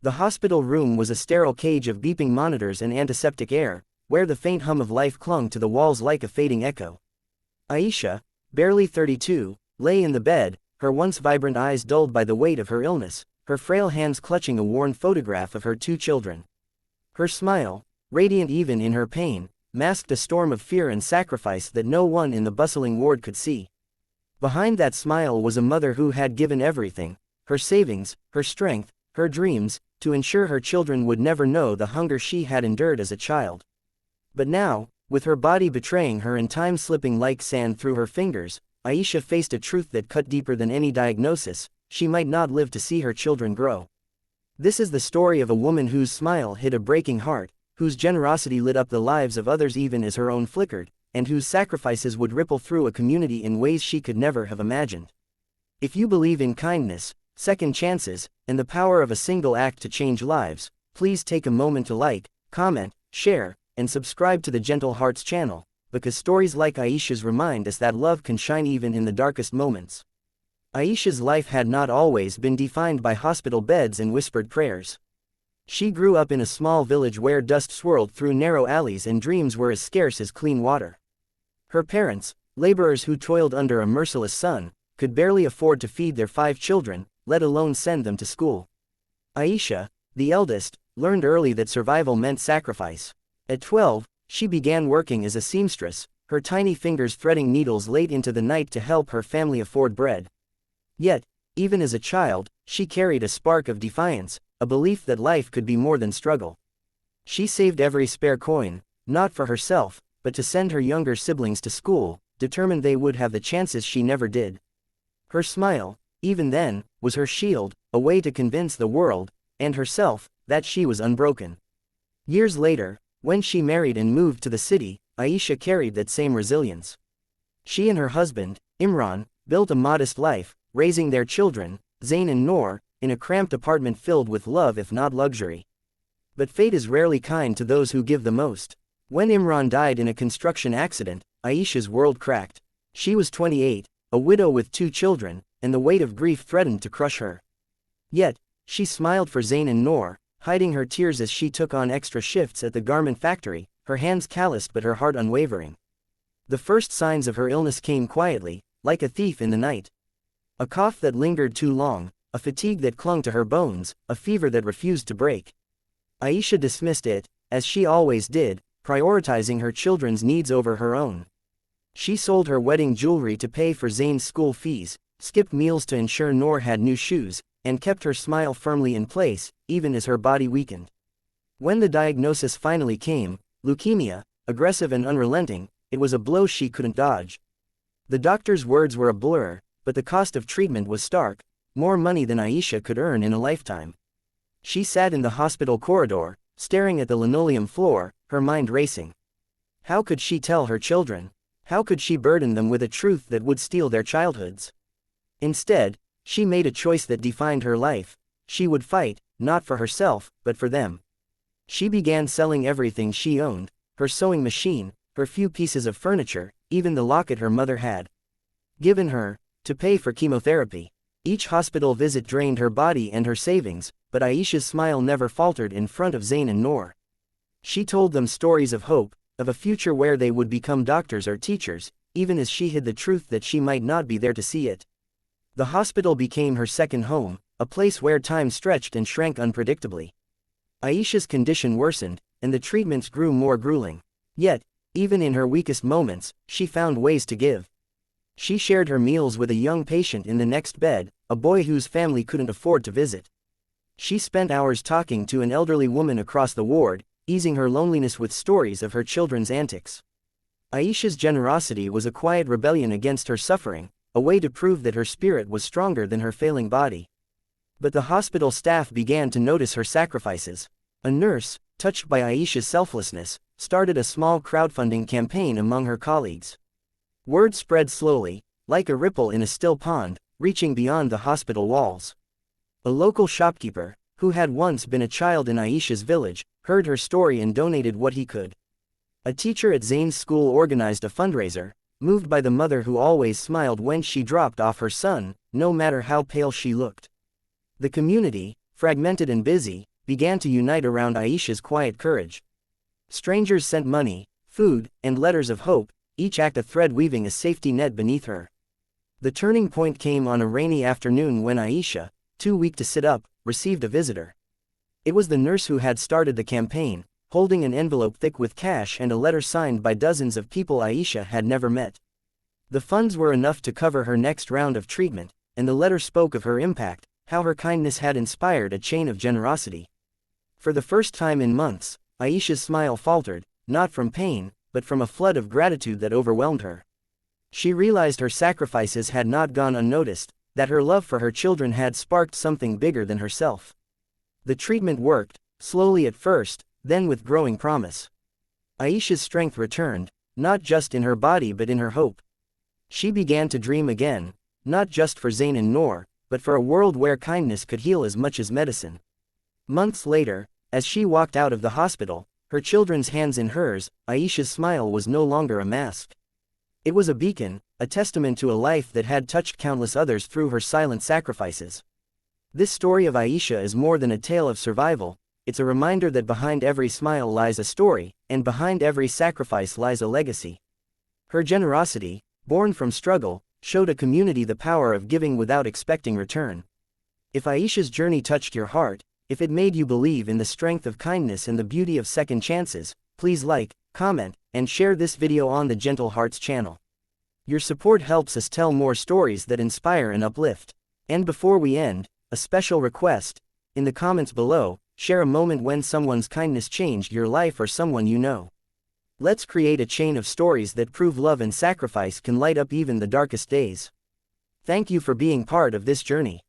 The hospital room was a sterile cage of beeping monitors and antiseptic air, where the faint hum of life clung to the walls like a fading echo. Aisha, barely 32, lay in the bed, her once vibrant eyes dulled by the weight of her illness, her frail hands clutching a worn photograph of her 2 children. Her smile, radiant even in her pain, masked a storm of fear and sacrifice that no one in the bustling ward could see. Behind that smile was a mother who had given everything, her savings, her strength, her dreams, to ensure her children would never know the hunger she had endured as a child. But now, with her body betraying her and time slipping like sand through her fingers, Aisha faced a truth that cut deeper than any diagnosis: she might not live to see her children grow. This is the story of a woman whose smile hid a breaking heart, whose generosity lit up the lives of others even as her own flickered, and whose sacrifices would ripple through a community in ways she could never have imagined. If you believe in kindness, second chances, and the power of a single act to change lives, please take a moment to like, comment, share, and subscribe to the Gentle Hearts channel, because stories like Aisha's remind us that love can shine even in the darkest moments. Aisha's life had not always been defined by hospital beds and whispered prayers. She grew up in a small village where dust swirled through narrow alleys and dreams were as scarce as clean water. Her parents, laborers who toiled under a merciless sun, could barely afford to feed their 5 children, let alone send them to school. Aisha, the eldest, learned early that survival meant sacrifice. At 12, she began working as a seamstress, her tiny fingers threading needles late into the night to help her family afford bread. Yet, even as a child, she carried a spark of defiance, a belief that life could be more than struggle. She saved every spare coin, not for herself, but to send her younger siblings to school, determined they would have the chances she never did. Her smile, even then, was her shield, a way to convince the world, and herself, that she was unbroken. Years later, when she married and moved to the city, Aisha carried that same resilience. She and her husband, Imran, built a modest life, raising their children, Zain and Noor, in a cramped apartment filled with love if not luxury. But fate is rarely kind to those who give the most. When Imran died in a construction accident, Aisha's world cracked. She was 28, a widow with 2 children, and the weight of grief threatened to crush her. Yet, she smiled for Zain and Noor, hiding her tears as she took on extra shifts at the garment factory, her hands calloused but her heart unwavering. The first signs of her illness came quietly, like a thief in the night. A cough that lingered too long, a fatigue that clung to her bones, a fever that refused to break. Aisha dismissed it, as she always did, prioritizing her children's needs over her own. She sold her wedding jewelry to pay for Zain's school fees, skipped meals to ensure Noor had new shoes, and kept her smile firmly in place, even as her body weakened. When the diagnosis finally came, leukemia, aggressive and unrelenting, it was a blow she couldn't dodge. The doctor's words were a blur, but the cost of treatment was stark, more money than Aisha could earn in a lifetime. She sat in the hospital corridor, staring at the linoleum floor, her mind racing. How could she tell her children? How could she burden them with a truth that would steal their childhoods? Instead, she made a choice that defined her life. She would fight, not for herself, but for them. She began selling everything she owned, her sewing machine, her few pieces of furniture, even the locket her mother had given her, to pay for chemotherapy. Each hospital visit drained her body and her savings, but Aisha's smile never faltered in front of Zain and Noor. She told them stories of hope, of a future where they would become doctors or teachers, even as she hid the truth that she might not be there to see it. The hospital became her second home, a place where time stretched and shrank unpredictably. Aisha's condition worsened, and the treatments grew more grueling. Yet, even in her weakest moments, she found ways to give. She shared her meals with a young patient in the next bed, a boy whose family couldn't afford to visit. She spent hours talking to an elderly woman across the ward, easing her loneliness with stories of her children's antics. Aisha's generosity was a quiet rebellion against her suffering, a way to prove that her spirit was stronger than her failing body. But the hospital staff began to notice her sacrifices. A nurse, touched by Aisha's selflessness, started a small crowdfunding campaign among her colleagues. Word spread slowly, like a ripple in a still pond, reaching beyond the hospital walls. A local shopkeeper, who had once been a child in Aisha's village, heard her story and donated what he could. A teacher at Zain's school organized a fundraiser, moved by the mother who always smiled when she dropped off her son, no matter how pale she looked. The community, fragmented and busy, began to unite around Aisha's quiet courage. Strangers sent money, food, and letters of hope, each act a thread weaving a safety net beneath her. The turning point came on a rainy afternoon when Aisha, too weak to sit up, received a visitor. It was the nurse who had started the campaign, holding an envelope thick with cash and a letter signed by dozens of people Aisha had never met. The funds were enough to cover her next round of treatment, and the letter spoke of her impact, how her kindness had inspired a chain of generosity. For the first time in months, Aisha's smile faltered, not from pain, but from a flood of gratitude that overwhelmed her. She realized her sacrifices had not gone unnoticed, that her love for her children had sparked something bigger than herself. The treatment worked, slowly at first, then with growing promise. Aisha's strength returned, not just in her body but in her hope. She began to dream again, not just for Zain and Noor, but for a world where kindness could heal as much as medicine. Months later, as she walked out of the hospital, her children's hands in hers, Aisha's smile was no longer a mask. It was a beacon, a testament to a life that had touched countless others through her silent sacrifices. This story of Aisha is more than a tale of survival, it's a reminder that behind every smile lies a story, and behind every sacrifice lies a legacy. Her generosity, born from struggle, showed a community the power of giving without expecting return. If Aisha's journey touched your heart, if it made you believe in the strength of kindness and the beauty of second chances, please like, comment, and share this video on the Gentle Hearts channel. Your support helps us tell more stories that inspire and uplift. And before we end, a special request: in the comments below, share a moment when someone's kindness changed your life or someone you know. Let's create a chain of stories that prove love and sacrifice can light up even the darkest days. Thank you for being part of this journey.